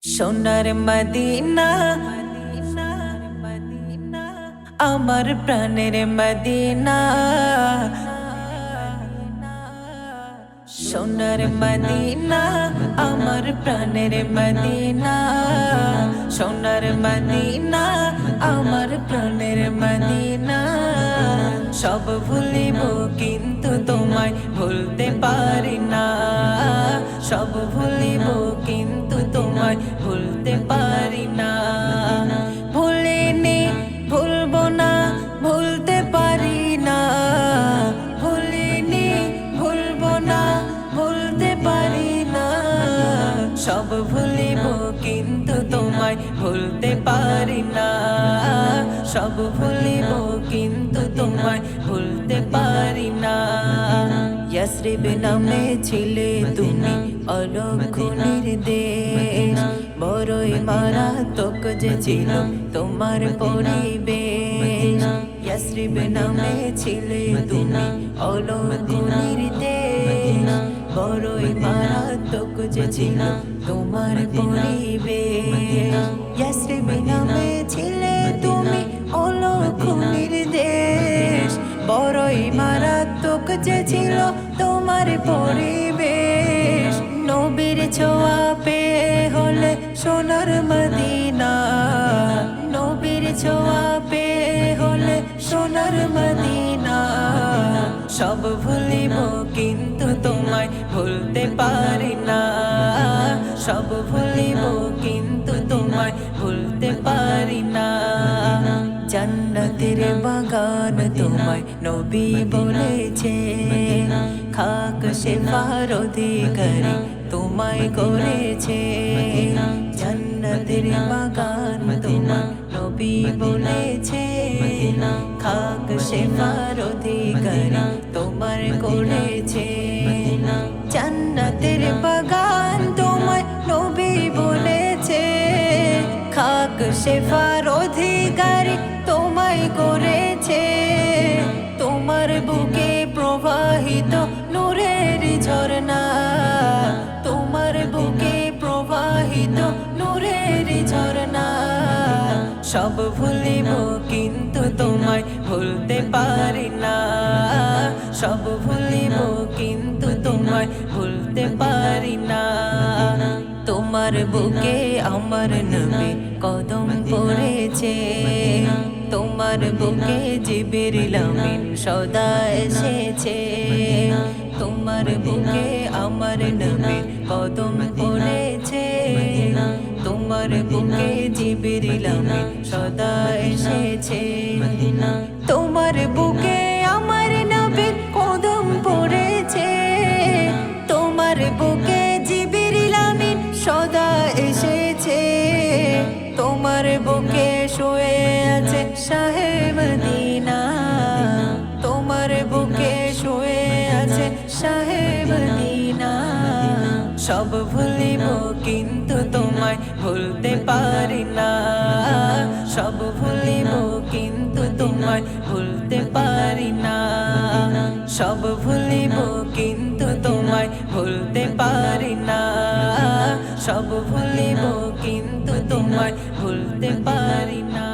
সোনার মদিনা আমার প্রাণের মদিনা, সোনার মদিনা আমার প্রাণের মদিনা, সোনার মদিনা আমার প্রাণের মদিনা। সব ভুলিব কিন্তু তোমায় ভুলতে পারি না, সব ভুলিব কিন্তু তোমায় ভুলতে পারি না। ভুলিনি ভুলবো না, ভুলতে পারি না, ভুলিনি ভুলবো না, ভুলতে পারি না। সব ভুলিব কিন্তু তোমায় ভুলতে পারি না, সব ভুলিব কিন্তু তোমায় ভুলতে পারি না। ইয়াসরিব নামে ছিলে তুমি অলক্ষণীর দেশ, বড়ই মারাত্মক যে ছিল তোমার পরিবেশ। ইয়াসরিব নামে ছিলে তুমি অলক্ষণীর দেশ, বড়ই মারাত্মক যে ছিল তোমার পরিবেশ। ইয়াসরিব নামে ছিলে তুমি অলক্ষণীর দেশ, বড়ই মারাত্মক যে ছিল তোমার পরিবেশ। নবীর ছোঁয়া পেয়ে হলে সোনার মদিনা, নবীর ছোঁয়া পেয়ে হলে সোনার মদিনা। সব ভুলিব কিন্তু তোমায় ভুলতে পারি না, সব ভুলিব কিন্তু তোমায় ভুলতে পারি না। জান্নাতের বাগান তোমায় নবী বলেছে, খাক শেফার অধিকারী তোমায় করেছে। জান্নাতের বাগান তোমায় নবী বলেছে, খাক শেফার অধিকারী তোমার করেছে। জান্নাতের বাগান তোমায় নবী বলেছে, খাক শেফার অধিকারী তোমায় করেছে। তোমার বুকে প্রবাহিত নূরের ঝরনা, তোমার বুকে প্রবাহিত নূরের ঝরনা। সব ভুলিব কিন্তু তোমায় ভুলতে পারি না, সব ভুলিব কিন্তু তোমায় ভুলতে পারি না। তোমার বুকে আমার নবী কদম পড়েছে, তোমার বুকে জিবরিল আমিন সদা এসেছে। তোমার বুকে আমার নবী কদম পড়েছে, তোমার বুকে জিবরিল আমিন সদা এসেছে। তোমার বুকে আমার নবীর কদম পড়েছে, তোমার বুকে জিবরিল আমিন সদা এসেছে। তোমার বুকে শুয়ে আছে শাহে মদিনা, তোমার বুকে শুয়ে আছে শাহে মদিনা। সব ভুলিব কিন্তু তোমায় ভুলতে পারি না, সব ভুলিব কিন্তু তোমায় ভুলতে পারি না। সব ভুলিব কিন্তু তোমায় ভুলতে পারি না, সব ভুলিব কিন্তু তোমায় ভুলতে পারি না।